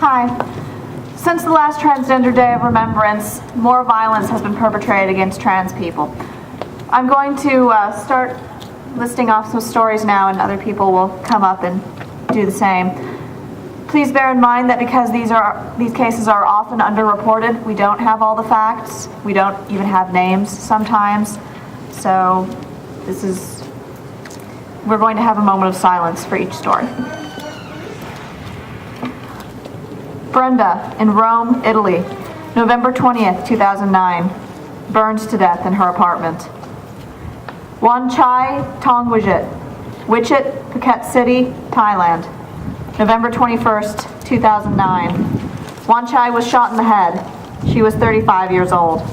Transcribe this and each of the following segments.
Hi. Since the last Transgender Day of Remembrance, more violence has been perpetrated against trans people. I'm going to start listing off some stories now, and other people will come up and do the same. Please bear in mind that because these cases are often underreported, we don't have all the facts. We don't even have names sometimes. So we're going to have a moment of silence for each story. Brenda in Rome, Italy, November 20th, 2009, burned to death in her apartment. Wanchai Tongwidget, Wichit, Phuket City, Thailand, November 21st, 2009. Wanchai was shot in the head. She was 35 years old.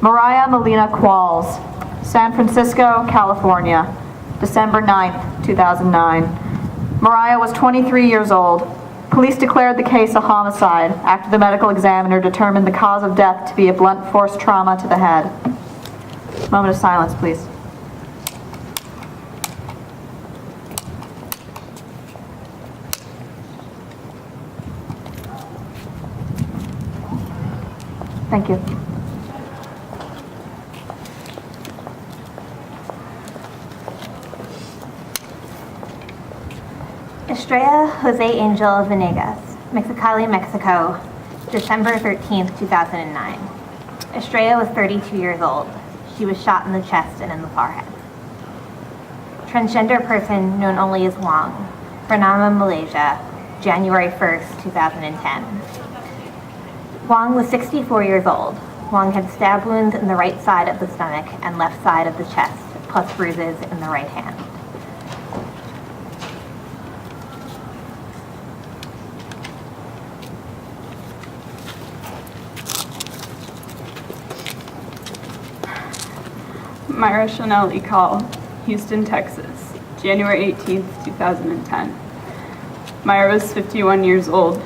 Mariah Melina Qualls, San Francisco, California, December 9th, 2009. Mariah was 23 years old. Police declared the case a homicide after the medical examiner determined the cause of death to be a blunt force trauma to the head. Moment of silence, please. Thank you. Estrella Jose Angel Venegas, Mexicali, Mexico, December 13th, 2009. Estrella was 32 years old. She was shot in the chest and in the forehead. Transgender person known only as Wong, Bernama, Malaysia, January 1st, 2010. Wong was 64 years old. Wong had stab wounds in the right side of the stomach and left side of the chest, plus bruises in the right hand. Myra Chanel Ecall, Houston, Texas, January 18th, 2010. Myra was 51 years old.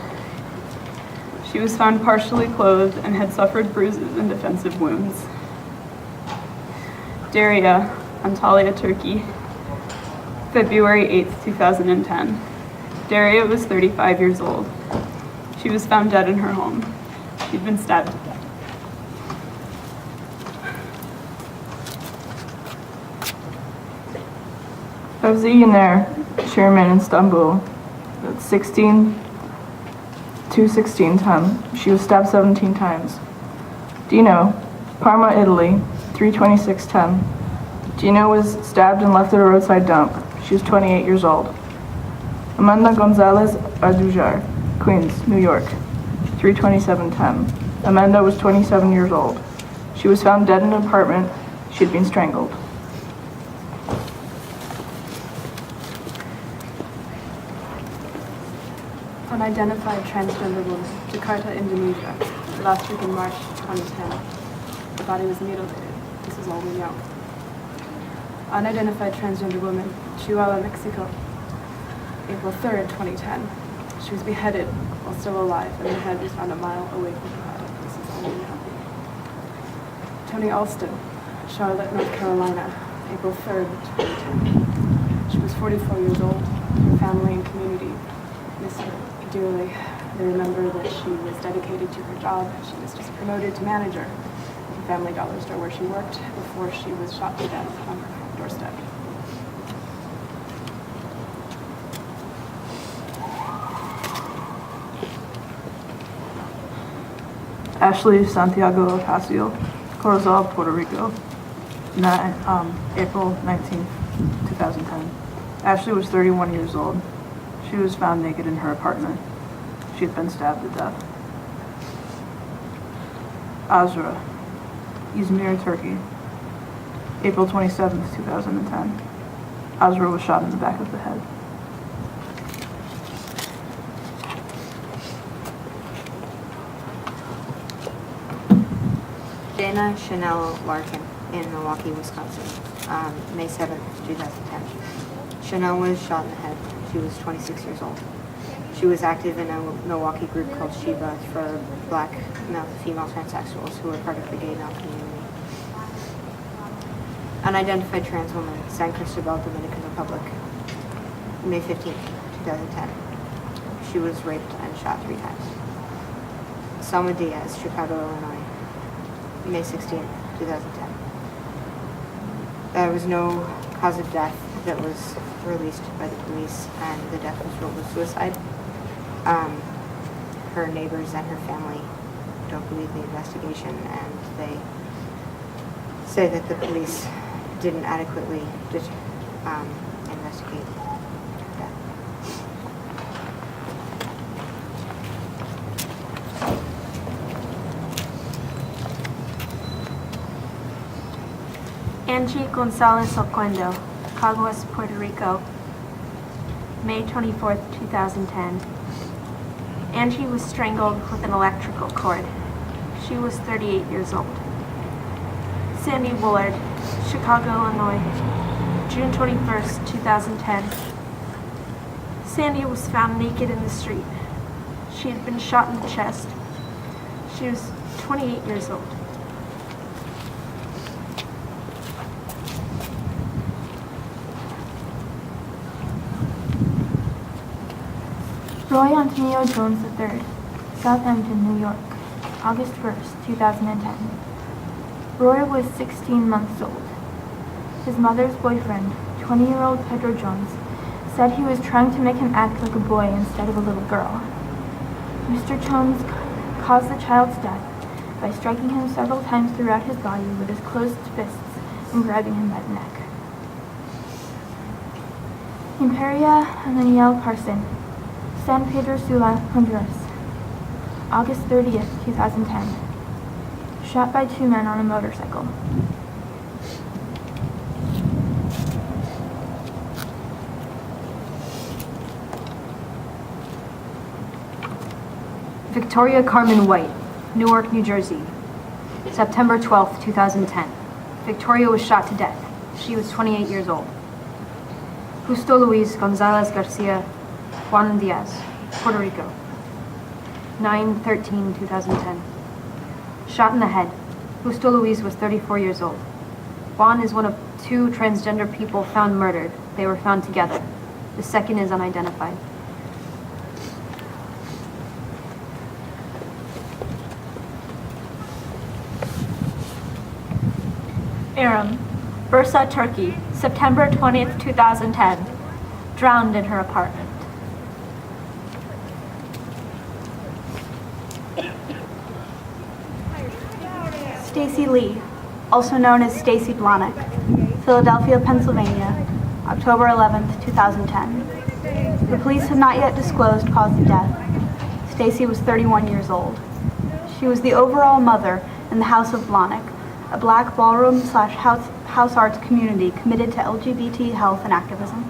She was found partially clothed and had suffered bruises and defensive wounds. Daria, Antalya, Turkey, February 8th, 2010. Daria was 35 years old. She was found dead in her home. She'd been stabbed to death. Fevzi Yener, Chairman in Istanbul, 2/16/10. She was stabbed 17 times. Dino, Parma, Italy, 3/26/10. Dino was stabbed and left at a roadside dump. She was 28 years old. Amanda Gonzalez Adujar, Queens, New York, 3/27/10. Amanda was 27 years old. She was found dead in an apartment. She had been strangled. Unidentified transgender woman, Jakarta, Indonesia, last week in March 2010. The body was mutilated. This is all we know. Unidentified transgender woman, Chihuahua, Mexico, April 3rd, 2010. She was beheaded while still alive, and her head was found a mile away from her body. This is all we know. Tony Alston, Charlotte, North Carolina, April 3rd, 2010. She was 44 years old. Her family and community miss her dearly. They remember that she was dedicated to her job. She was just promoted to manager at the Family Dollar store where she worked before she was shot to death on her doorstep. Ashley Santiago Ocasio, Corozal, Puerto Rico, April 19th, 2010. Ashley was 31 years old. She was found naked in her apartment. She had been stabbed to death. Azra, Izmir, Turkey, April 27th, 2010. Azra was shot in the back of the head. Dana Chanel Larkin in Milwaukee, Wisconsin, May 7th, 2010. Chanel was shot in the head. She was 26 years old. She was active in a Milwaukee group called Shiva for black female transsexuals who were part of the gay male community. Unidentified trans woman, San Cristobal, Dominican Republic, May 15th, 2010. She was raped and shot 3 times. Selma Diaz, Chicago, Illinois, May 16, 2010. There was no cause of death that was released by the police, and the death was ruled a suicide. Her neighbors and her family don't believe the investigation, and they say that the police didn't adequately investigate her death. Angie Gonzalez Oquendo, Caguas, Puerto Rico, May 24, 2010. Angie was strangled with an electrical cord. She was 38 years old. Sandy Woolard, Chicago, Illinois, June 21st, 2010. Sandy was found naked in the street. She had been shot in the chest. She was 28 years old. Roy Antonio Jones III, Southampton, New York, August 1st, 2010. Roy was 16 months old. His mother's boyfriend, 20-year-old Pedro Jones, said he was trying to make him act like a boy instead of a little girl. Mr. Jones caused the child's death by striking him several times throughout his body with his closed fists and grabbing him by the neck. Imperia Ananiel Carson, San Pedro Sula, Honduras, August 30th, 2010. Shot by 2 men on a motorcycle. Victoria Carmen White, Newark, New Jersey, September 12, 2010. Victoria was shot to death. She was 28 years old. Justo Luis Gonzalez Garcia Juan Diaz, Puerto Rico, 9/13/2010. Shot in the head. Justo Luis was 34 years old. Juan is one of 2 transgender people found murdered. They were found together. The second is unidentified. Aram, Bursa, Turkey, September 20th, 2010. Drowned in her apartment. Stacy Lee, also known as Stacy Blahnik, Philadelphia, Pennsylvania, October 11th, 2010. The police have not yet disclosed cause of death. Stacy was 31 years old. She was the overall mother in the House of Blahnik, a black ballroom/house arts community committed to LGBT health and activism.